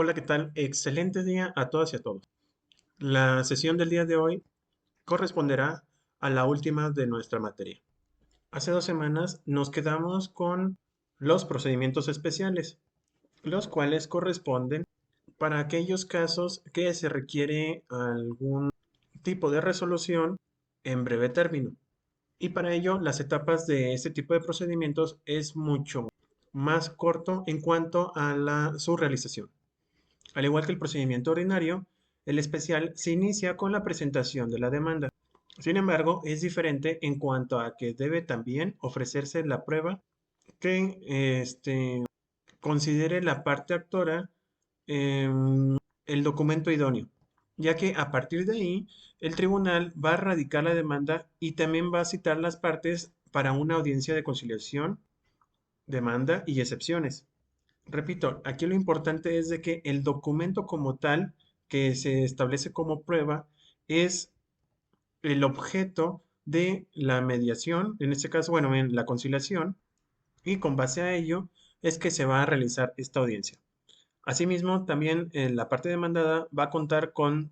Hola, ¿qué tal? Excelente día a todas y a todos. La sesión del día de hoy corresponderá a la última de nuestra materia. Hace 2 semanas nos quedamos con los procedimientos especiales, los cuales corresponden para aquellos casos que se requiere algún tipo de resolución en breve término. Y para ello, las etapas de este tipo de procedimientos es mucho más corto en cuanto a su realización. Al igual que el procedimiento ordinario, el especial se inicia con la presentación de la demanda. Sin embargo, es diferente en cuanto a que debe también ofrecerse la prueba que considere la parte actora el documento idóneo, ya que a partir de ahí el tribunal va a radicar la demanda y también va a citar las partes para una audiencia de conciliación, demanda y excepciones. Repito, aquí lo importante es de que el documento como tal que se establece como prueba es el objeto de la mediación, en este caso, bueno, en la conciliación, y con base a ello es que se va a realizar esta audiencia. Asimismo, también la parte demandada va a contar con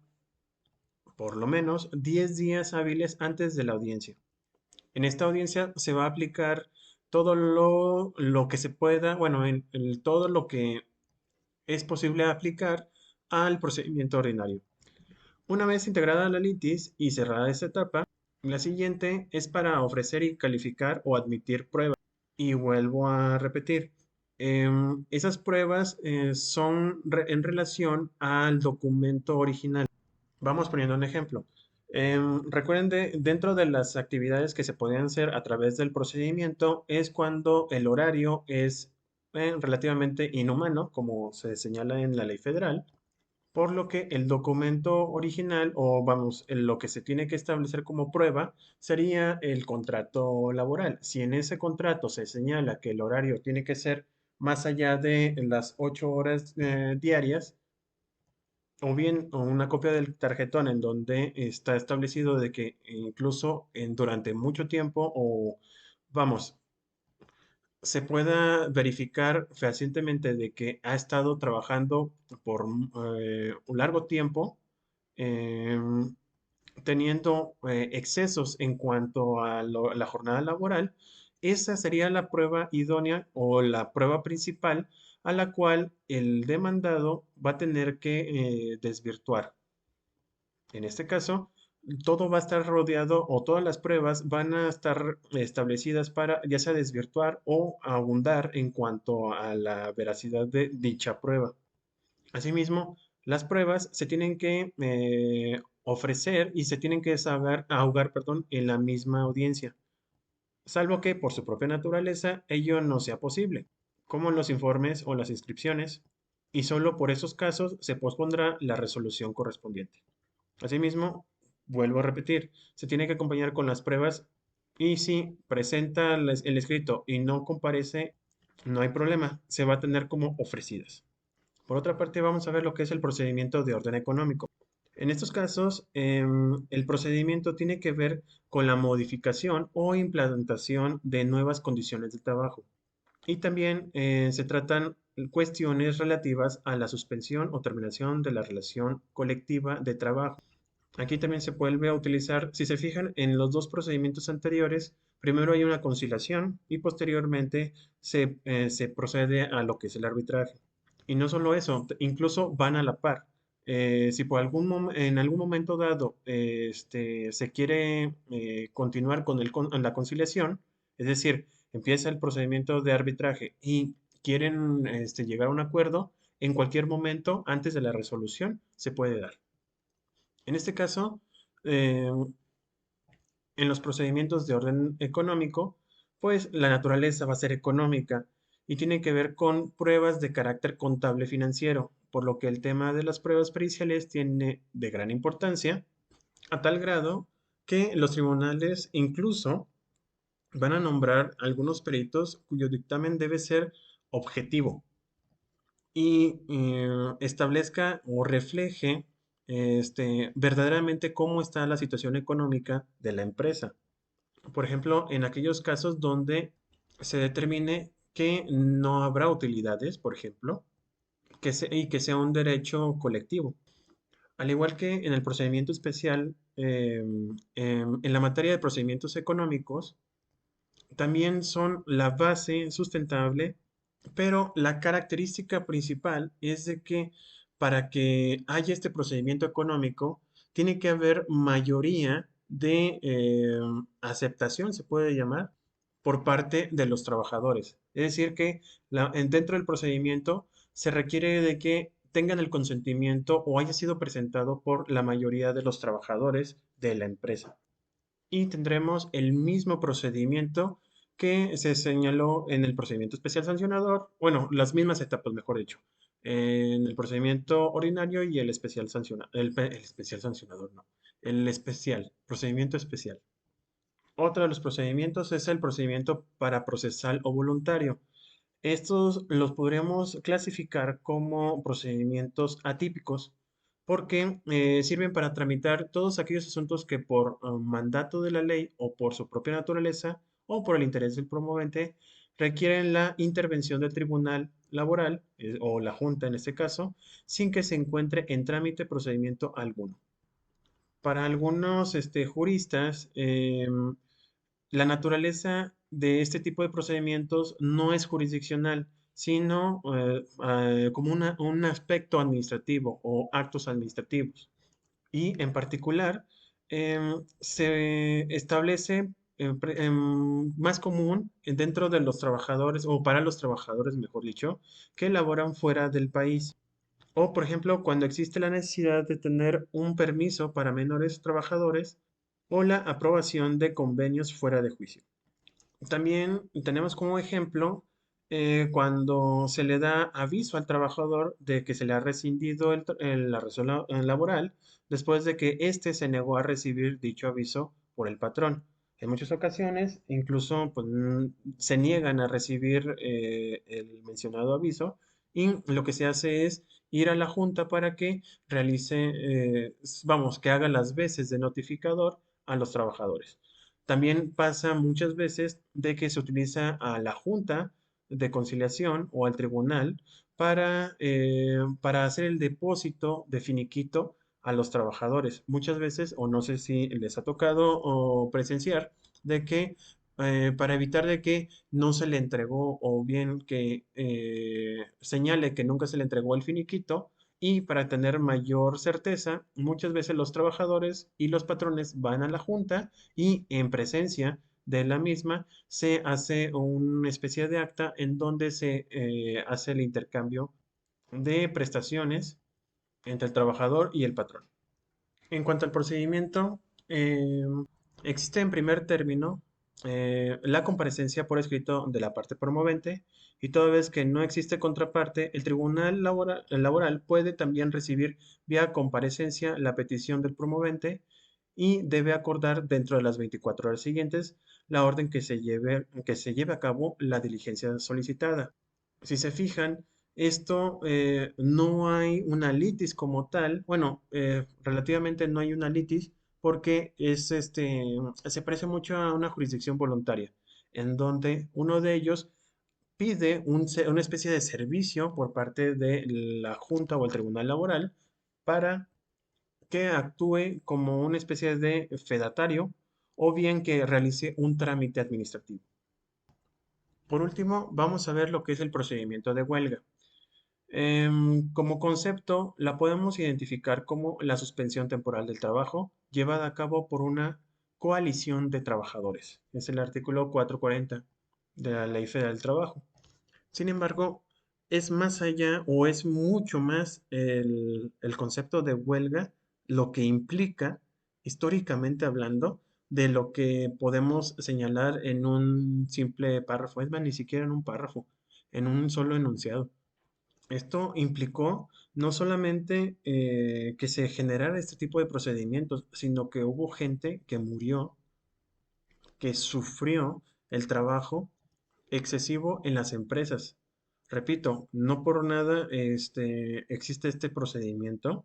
por lo menos 10 días hábiles antes de la audiencia. En esta audiencia se va a aplicar todo lo que se pueda, bueno, todo lo que es posible aplicar al procedimiento ordinario. Una vez integrada la litis y cerrada esta etapa, la siguiente es para ofrecer y calificar o admitir pruebas. Y vuelvo a repetir, esas pruebas son en relación al documento original. Vamos poniendo un ejemplo. Recuerden, dentro de las actividades que se pueden hacer a través del procedimiento es cuando el horario es relativamente inhumano, como se señala en la ley federal, por lo que el documento original o vamos, lo que se tiene que establecer como prueba sería el contrato laboral. Si en ese contrato se señala que el horario tiene que ser más allá de las 8 horas diarias, o bien una copia del tarjetón en donde está establecido de que incluso durante mucho tiempo o vamos, se pueda verificar fehacientemente de que ha estado trabajando por un largo tiempo, em, teniendo excesos en cuanto a la jornada laboral, esa sería la prueba idónea o la prueba principal a la cual el demandado va a tener que desvirtuar. En este caso, todo va a estar rodeado o todas las pruebas van a estar establecidas para ya sea desvirtuar o abundar en cuanto a la veracidad de dicha prueba. Asimismo, las pruebas se tienen que ofrecer y se tienen que ahogar, perdón, en la misma audiencia, salvo que por su propia naturaleza ello no sea posible, como en los informes o las inscripciones, y solo por esos casos se pospondrá la resolución correspondiente. Asimismo, vuelvo a repetir, se tiene que acompañar con las pruebas y si presenta el escrito y no comparece, no hay problema, se va a tener como ofrecidas. Por otra parte, vamos a ver lo que es el procedimiento de orden económico. En estos casos, el procedimiento tiene que ver con la modificación o implantación de nuevas condiciones de trabajo. Y también se tratan cuestiones relativas a la suspensión o terminación de la relación colectiva de trabajo. Aquí también se vuelve a utilizar, si se fijan en los dos procedimientos anteriores, primero hay una conciliación y posteriormente se procede a lo que es el arbitraje. Y no solo eso, incluso van a la par. Si por en algún momento dado se quiere continuar con la conciliación, es decir, empieza el procedimiento de arbitraje y quieren llegar a un acuerdo, en cualquier momento antes de la resolución se puede dar. En este caso, eh, en los procedimientos de orden económico, pues la naturaleza va a ser económica y tiene que ver con pruebas de carácter contable financiero, por lo que el tema de las pruebas periciales tiene de gran importancia, a tal grado que los tribunales incluso van a nombrar algunos peritos cuyo dictamen debe ser objetivo y establezca o refleje verdaderamente cómo está la situación económica de la empresa. Por ejemplo, en aquellos casos donde se determine que no habrá utilidades, por ejemplo, y que sea un derecho colectivo. Al igual que en el procedimiento especial, en la materia de procedimientos económicos, también son la base sustentable, pero la característica principal es de que para que haya este procedimiento económico, tiene que haber mayoría de aceptación, se puede llamar, por parte de los trabajadores. Es decir, que dentro del procedimiento se requiere de que tengan el consentimiento o haya sido presentado por la mayoría de los trabajadores de la empresa, y tendremos el mismo procedimiento que se señaló en el procedimiento especial sancionador, bueno, las mismas etapas, mejor dicho, en el procedimiento ordinario y el especial sancionador, el especial sancionador, no, el especial, procedimiento especial. Otro de los procedimientos es el procedimiento para procesal o voluntario. Estos los podríamos clasificar como procedimientos atípicos porque sirven para tramitar todos aquellos asuntos que por mandato de la ley o por su propia naturaleza o por el interés del promovente requieren la intervención del tribunal laboral o la junta en este caso, sin que se encuentre en trámite procedimiento alguno. Para algunos juristas, la naturaleza de este tipo de procedimientos no es jurisdiccional, sino como un aspecto administrativo o actos administrativos. Y en particular, se establece más común dentro de los trabajadores, o para los trabajadores, mejor dicho, que laboran fuera del país. O, por ejemplo, cuando existe la necesidad de tener un permiso para menores trabajadores o la aprobación de convenios fuera de juicio. También tenemos como ejemplo cuando se le da aviso al trabajador de que se le ha rescindido la relación laboral después de que éste se negó a recibir dicho aviso por el patrón. En muchas ocasiones, incluso pues, se niegan a recibir el mencionado aviso, y lo que se hace es ir a la junta para que realice, vamos, que haga las veces de notificador a los trabajadores. También pasa muchas veces de que se utiliza a la junta de conciliación o al tribunal para hacer el depósito de finiquito a los trabajadores. Muchas veces, o no sé si les ha tocado o presenciar, de que para evitar de que no se le entregó o bien que señale que nunca se le entregó el finiquito, y para tener mayor certeza, muchas veces los trabajadores y los patrones van a la junta y en presencia de la misma se hace una especie de acta en donde se hace el intercambio de prestaciones entre el trabajador y el patrón. En cuanto al procedimiento, existe en primer término la comparecencia por escrito de la parte promovente, y toda vez que no existe contraparte, el tribunal laboral puede también recibir vía comparecencia la petición del promovente y debe acordar dentro de las 24 horas siguientes la orden que se lleve a cabo la diligencia solicitada. Si se fijan, esto no hay una litis como tal. Bueno, relativamente no hay una litis porque se parece mucho a una jurisdicción voluntaria, en donde uno de ellos pide una especie de servicio por parte de la Junta o el Tribunal Laboral para que actúe como una especie de fedatario o bien que realice un trámite administrativo. Por último, vamos a ver lo que es el procedimiento de huelga. Como concepto, la podemos identificar como la suspensión temporal del trabajo llevada a cabo por una coalición de trabajadores. Es el artículo 440 de la Ley Federal del Trabajo. Sin embargo, es más allá o es mucho más el concepto de huelga lo que implica, históricamente hablando, de lo que podemos señalar en un simple párrafo. Es más, ni siquiera en un párrafo, en un solo enunciado. Esto implicó no solamente que se generara este tipo de procedimientos, sino que hubo gente que murió, que sufrió el trabajo excesivo en las empresas. Repito, no por nada existe este procedimiento,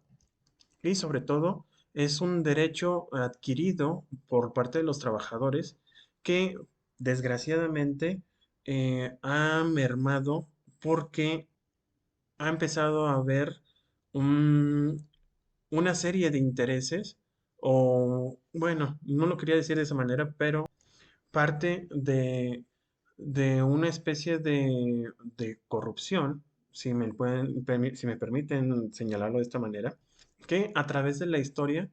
y sobre todo es un derecho adquirido por parte de los trabajadores que desgraciadamente ha mermado porque ha empezado a haber un- una serie de intereses, o bueno, no lo quería decir de esa manera, pero parte de una especie de corrupción, si me permiten señalarlo de esta manera, que a través de la historia,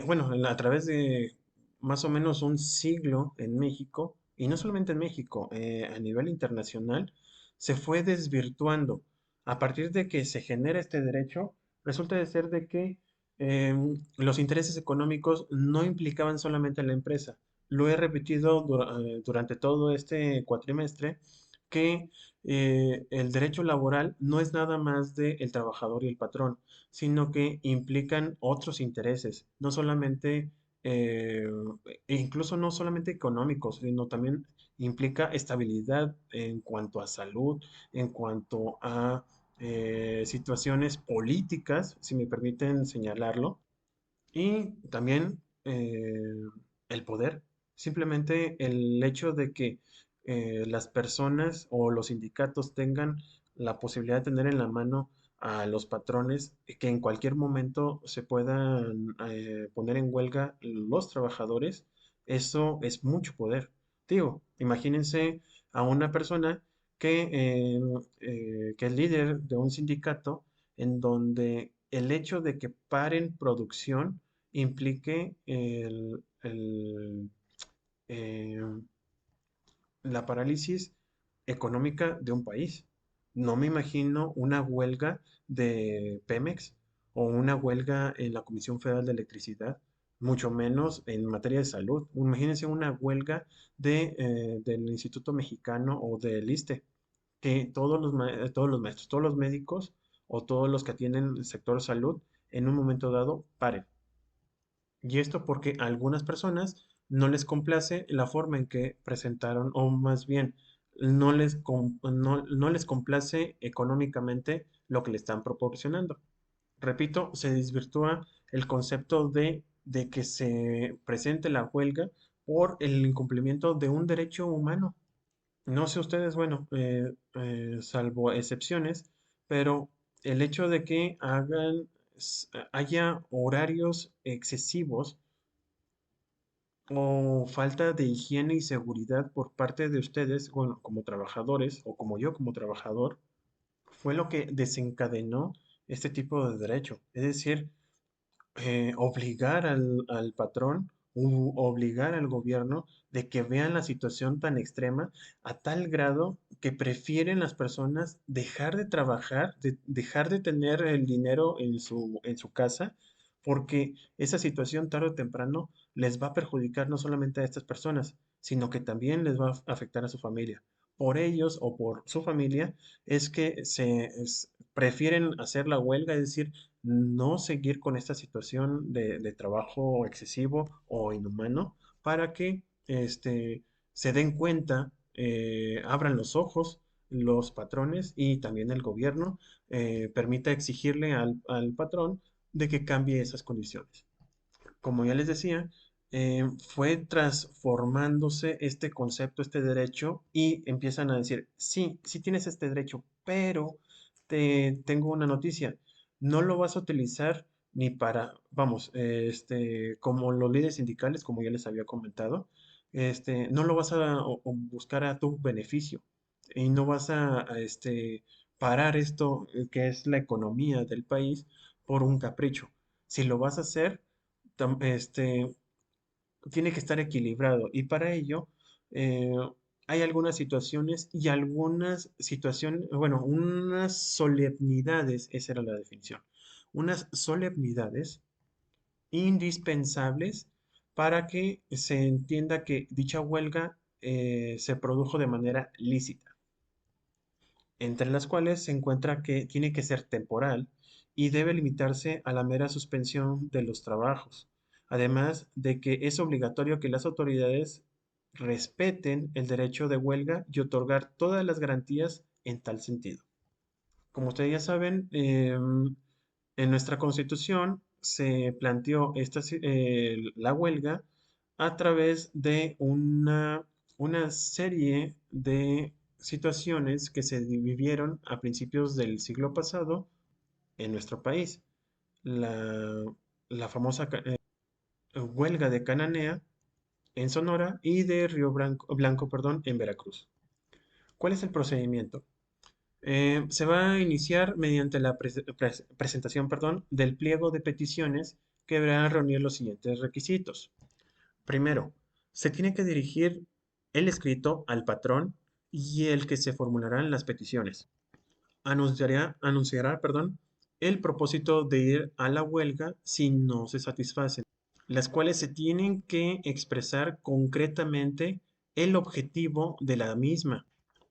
bueno, a través de más o menos un siglo en México, y no solamente en México, a nivel internacional, se fue desvirtuando. A partir de que se genera este derecho, resulta de ser de que los intereses económicos no implicaban solamente a la empresa. Lo he repetido durante todo este cuatrimestre, que el derecho laboral no es nada más del trabajador y el patrón, sino que implican otros intereses, no solamente, eh, e incluso no solamente económicos, sino también implica estabilidad en cuanto a salud, en cuanto a situaciones políticas, si me permiten señalarlo, y también el poder, simplemente el hecho de que las personas o los sindicatos tengan la posibilidad de tener en la mano a los patrones, que en cualquier momento se puedan poner en huelga los trabajadores, eso es mucho poder. Digo, imagínense a una persona que es líder de un sindicato en donde el hecho de que paren producción implique eh, la parálisis económica de un país. No me imagino una huelga de Pemex o una huelga en la Comisión Federal de Electricidad, mucho menos en materia de salud. Imagínense una huelga del Instituto Mexicano o del ISSSTE, que todos los maestros, todos los médicos o todos los que atienden el sector salud en un momento dado paren. Y esto porque a algunas personas no les complace la forma en que presentaron, o más bien, no les complace económicamente lo que le están proporcionando. Repito, se desvirtúa el concepto de que se presente la huelga por el incumplimiento de un derecho humano. No sé ustedes, bueno, salvo excepciones, pero el hecho de que haya horarios excesivos o falta de higiene y seguridad por parte de ustedes, bueno, como trabajadores o como yo como trabajador, fue lo que desencadenó este tipo de derecho. Es decir, obligar al patrón u obligar al gobierno de que vean la situación tan extrema a tal grado que prefieren las personas dejar de trabajar, dejar de tener el dinero en su casa, porque esa situación tarde o temprano les va a perjudicar no solamente a estas personas, sino que también les va a afectar a su familia. Por ellos o por su familia es que prefieren hacer la huelga, es decir, no seguir con esta situación de trabajo excesivo o inhumano para que se den cuenta, abran los ojos los patrones y también el gobierno permita exigirle al patrón de que cambie esas condiciones. Como ya les decía, fue transformándose este concepto, este derecho, y empiezan a decir, sí, sí tienes este derecho, pero te tengo una noticia, no lo vas a utilizar ni para, vamos, como los líderes sindicales, como ya les había comentado, no lo vas a buscar a tu beneficio y no vas parar esto que es la economía del país por un capricho. Si lo vas a hacer, tam- este, tiene que estar equilibrado y para ello eh, hay algunas situaciones y algunas situaciones, bueno, unas solemnidades, esa era la definición, unas solemnidades indispensables para que se entienda que dicha huelga se produjo de manera lícita, entre las cuales se encuentra que tiene que ser temporal y debe limitarse a la mera suspensión de los trabajos, además de que es obligatorio que las autoridades respeten el derecho de huelga y otorgar todas las garantías en tal sentido. Como ustedes ya saben, en nuestra Constitución se planteó la huelga a través de una serie de situaciones que se vivieron a principios del siglo pasado en nuestro país. La, la famosa huelga de Cananea en Sonora y de Río Blanco, perdón, en Veracruz. ¿Cuál es el procedimiento? Se va a iniciar mediante la presentación, perdón, del pliego de peticiones que deberá reunir los siguientes requisitos. Primero, se tiene que dirigir el escrito al patrón y el que se formularán las peticiones. Anunciará, el propósito de ir a la huelga si no se satisfacen, las cuales se tienen que expresar concretamente el objetivo de la misma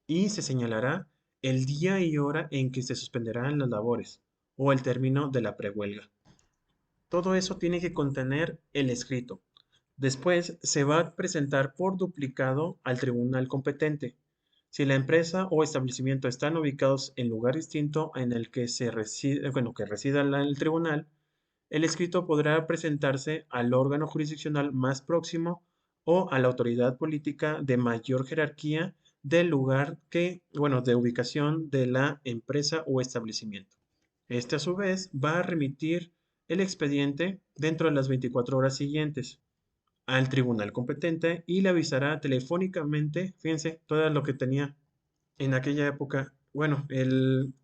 y se señalará el día y hora en que se suspenderán las labores o el término de la prehuelga. Todo eso tiene que contener el escrito. Después se va a presentar por duplicado al tribunal competente. Si la empresa o establecimiento están ubicados en lugar distinto en el que que resida el tribunal, el escrito podrá presentarse al órgano jurisdiccional más próximo o a la autoridad política de mayor jerarquía del lugar de ubicación de la empresa o establecimiento. Este a su vez va a remitir el expediente dentro de las 24 horas siguientes al tribunal competente y le avisará telefónicamente, fíjense, todo lo que tenía en aquella época. Bueno,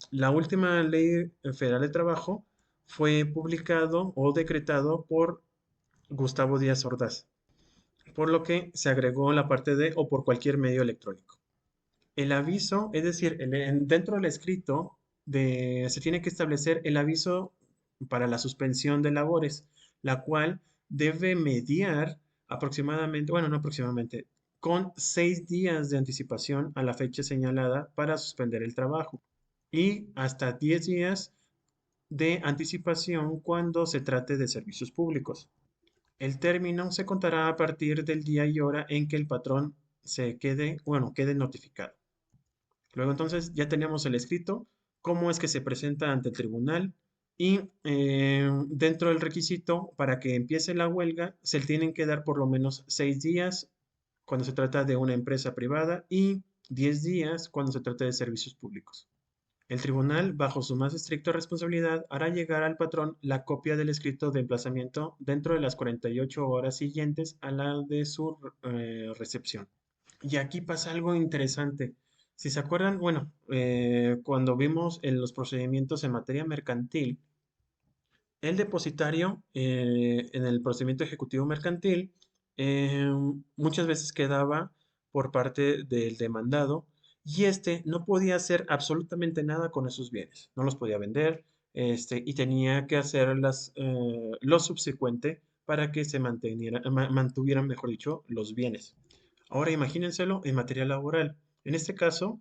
la última ley federal de trabajo fue publicado o decretado por Gustavo Díaz Ordaz, por lo que se agregó la parte de o por cualquier medio electrónico. El aviso, es decir, dentro del escrito se tiene que establecer el aviso para la suspensión de labores, la cual debe mediar aproximadamente, bueno, no aproximadamente, con 6 días de anticipación a la fecha señalada para suspender el trabajo y hasta 10 días de anticipación cuando se trate de servicios públicos. El término se contará a partir del día y hora en que el patrón quede notificado. Luego entonces ya tenemos el escrito, cómo es que se presenta ante el tribunal y dentro del requisito para que empiece la huelga se tienen que dar por lo menos 6 días cuando se trata de una empresa privada y 10 días cuando se trata de servicios públicos. El tribunal, bajo su más estricta responsabilidad, hará llegar al patrón la copia del escrito de emplazamiento dentro de las 48 horas siguientes a la de su recepción. Y aquí pasa algo interesante. Si se acuerdan, bueno, cuando vimos en los procedimientos en materia mercantil, el depositario en el procedimiento ejecutivo mercantil eh, muchas veces quedaba por parte del demandado y este no podía hacer absolutamente nada con esos bienes. No los podía vender y tenía que hacer lo subsecuente para que se mantuvieran, mejor dicho, los bienes. Ahora imagínenselo en materia laboral. En este caso,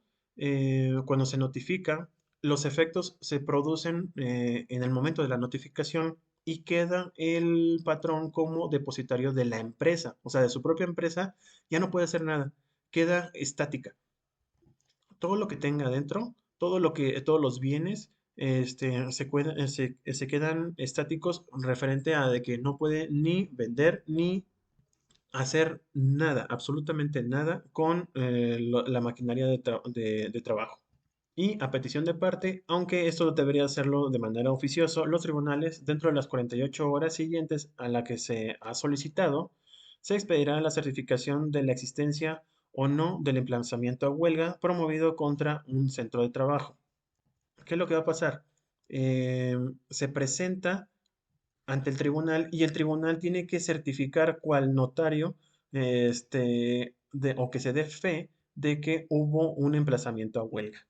cuando se notifica, los efectos se producen en el momento de la notificación y queda el patrón como depositario de la empresa, o sea, de su propia empresa, ya no puede hacer nada, queda estática. Todo lo que tenga adentro, todos los bienes, se quedan estáticos referente a de que no puede ni vender ni hacer nada, absolutamente nada con la maquinaria de trabajo. Y a petición de parte, aunque esto debería hacerlo de manera oficiosa, los tribunales, dentro de las 48 horas siguientes a la que se ha solicitado, se expedirá la certificación de la existencia o no del emplazamiento a huelga promovido contra un centro de trabajo. ¿Qué es lo que va a pasar? Se presenta ante el tribunal y el tribunal tiene que certificar cual notario o que se dé fe de que hubo un emplazamiento a huelga.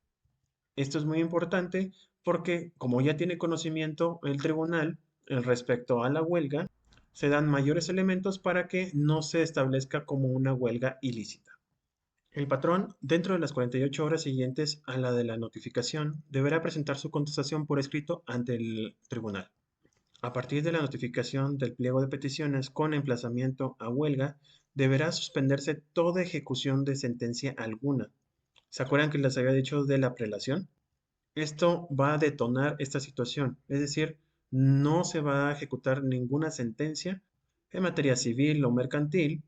Esto es muy importante porque como ya tiene conocimiento el tribunal respecto a la huelga, se dan mayores elementos para que no se establezca como una huelga ilícita. El patrón, dentro de las 48 horas siguientes a la de la notificación, deberá presentar su contestación por escrito ante el tribunal. A partir de la notificación del pliego de peticiones con emplazamiento a huelga, deberá suspenderse toda ejecución de sentencia alguna. ¿Se acuerdan que les había dicho de la prelación? Esto va a detonar esta situación, es decir, no se va a ejecutar ninguna sentencia en materia civil o mercantil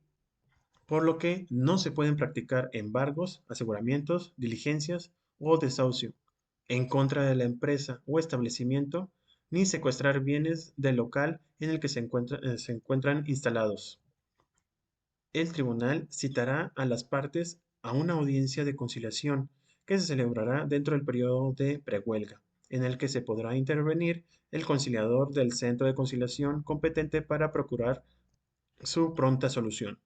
por lo que no se pueden practicar embargos, aseguramientos, diligencias o desahucio en contra de la empresa o establecimiento, ni secuestrar bienes del local en el que se encuentran instalados. El tribunal citará a las partes a una audiencia de conciliación que se celebrará dentro del periodo de prehuelga, en el que se podrá intervenir el conciliador del centro de conciliación competente para procurar su pronta solución.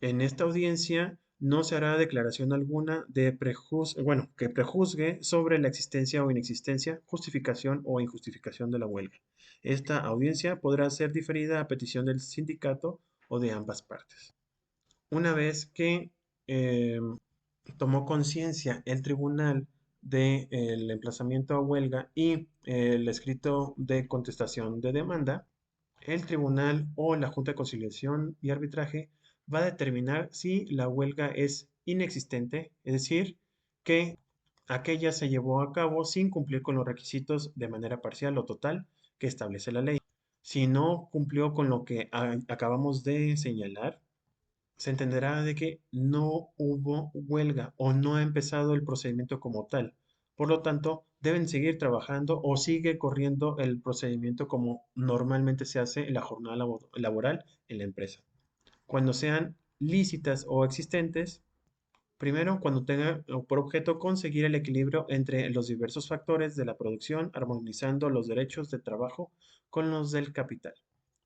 En esta audiencia no se hará declaración alguna que prejuzgue sobre la existencia o inexistencia, justificación o injustificación de la huelga. Esta audiencia podrá ser diferida a petición del sindicato o de ambas partes. Una vez que eh, tomó conciencia el tribunal del emplazamiento a huelga y el escrito de contestación de demanda, el tribunal o la Junta de Conciliación y Arbitraje va a determinar si la huelga es inexistente, es decir, que aquella se llevó a cabo sin cumplir con los requisitos de manera parcial o total que establece la ley. Si no cumplió con lo que acabamos de señalar, se entenderá de que no hubo huelga o no ha empezado el procedimiento como tal. Por lo tanto, deben seguir trabajando o sigue corriendo el procedimiento como normalmente se hace en la jornada laboral en la empresa. Cuando sean lícitas o existentes, primero, cuando tenga por objeto conseguir el equilibrio entre los diversos factores de la producción, armonizando los derechos de trabajo con los del capital.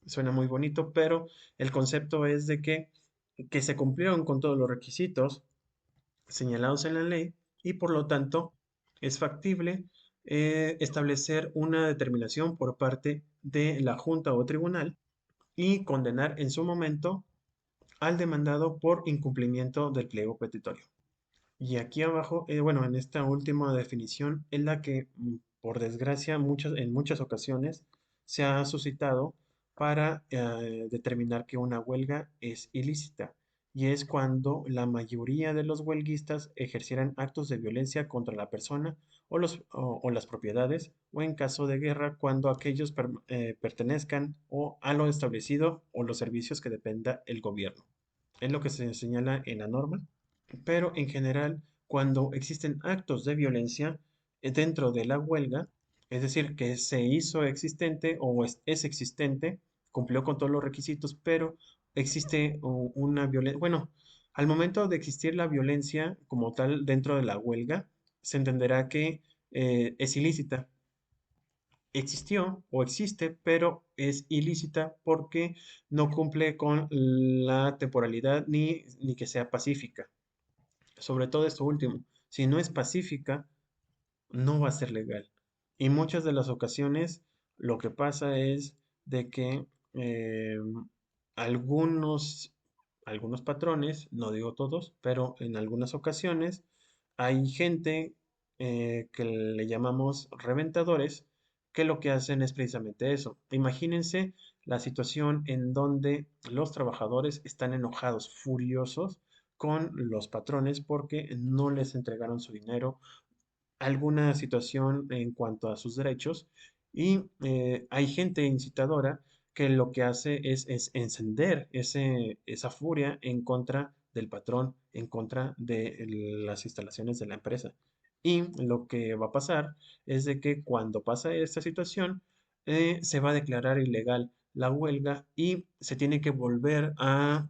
Suena muy bonito, pero el concepto es de que se cumplieron con todos los requisitos señalados en la ley y por lo tanto es factible establecer una determinación por parte de la Junta o tribunal y condenar en su momento al demandado por incumplimiento del pliego petitorio. Y aquí abajo, bueno, en esta última definición es la que, por desgracia, en muchas ocasiones se ha suscitado para determinar que una huelga es ilícita. Y es cuando la mayoría de los huelguistas ejercieran actos de violencia contra la persona o las propiedades, o en caso de guerra, cuando aquellos pertenezcan o a lo establecido o los servicios que dependa el gobierno. Es lo que se señala en la norma, pero en general, cuando existen actos de violencia dentro de la huelga, es decir, que se hizo existente o es existente, cumplió con todos los requisitos, pero existe una violencia, bueno, al momento de existir la violencia como tal dentro de la huelga, se entenderá que es ilícita. Existió o existe, pero es ilícita porque no cumple con la temporalidad ni que sea pacífica. Sobre todo esto último, si no es pacífica, no va a ser legal. Y muchas de las ocasiones lo que pasa es de que algunos, algunos patrones, no digo todos, pero en algunas ocasiones hay gente que le llamamos reventadores, que lo que hacen es precisamente eso. Imagínense la situación en donde los trabajadores están enojados, furiosos con los patrones porque no les entregaron su dinero, alguna situación en cuanto a sus derechos y hay gente incitadora que lo que hace es encender esa furia en contra del patrón, en contra de las instalaciones de la empresa. Y lo que va a pasar es de que cuando pasa esta situación, se va a declarar ilegal la huelga y se tiene que volver a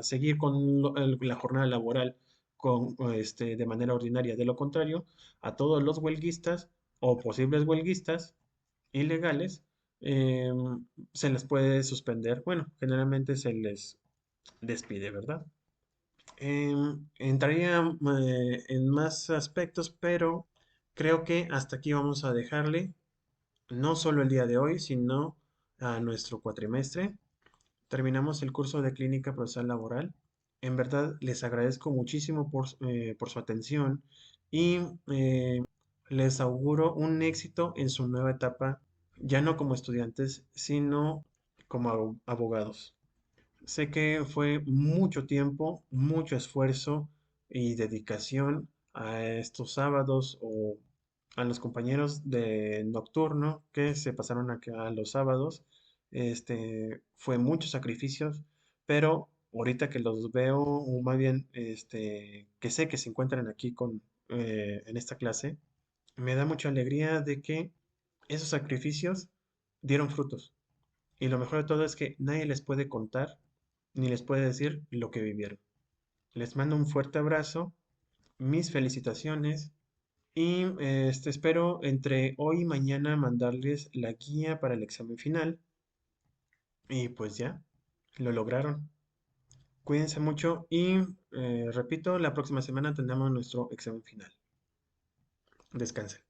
seguir con la jornada laboral de manera ordinaria. De lo contrario, a todos los huelguistas o posibles huelguistas ilegales eh, se les puede suspender. Bueno, generalmente se les despide, ¿verdad? Entraría en más aspectos, pero creo que hasta aquí vamos a dejarle, no solo el día de hoy, sino a nuestro cuatrimestre. Terminamos el curso de Clínica Procesal Laboral. En verdad, les agradezco muchísimo por su atención y les auguro un éxito en su nueva etapa, ya no como estudiantes, sino como abogados. Sé que fue mucho tiempo, mucho esfuerzo y dedicación a estos sábados o a los compañeros de nocturno que se pasaron acá a los sábados. Fue muchos sacrificios, pero ahorita que los veo, o más bien, que sé que se encuentran aquí en esta clase, me da mucha alegría de que esos sacrificios dieron frutos. Y lo mejor de todo es que nadie les puede contar ni les puede decir lo que vivieron. Les mando un fuerte abrazo, mis felicitaciones y espero entre hoy y mañana mandarles la guía para el examen final. Y pues ya, lo lograron. Cuídense mucho y repito, la próxima semana tendremos nuestro examen final. Descansen.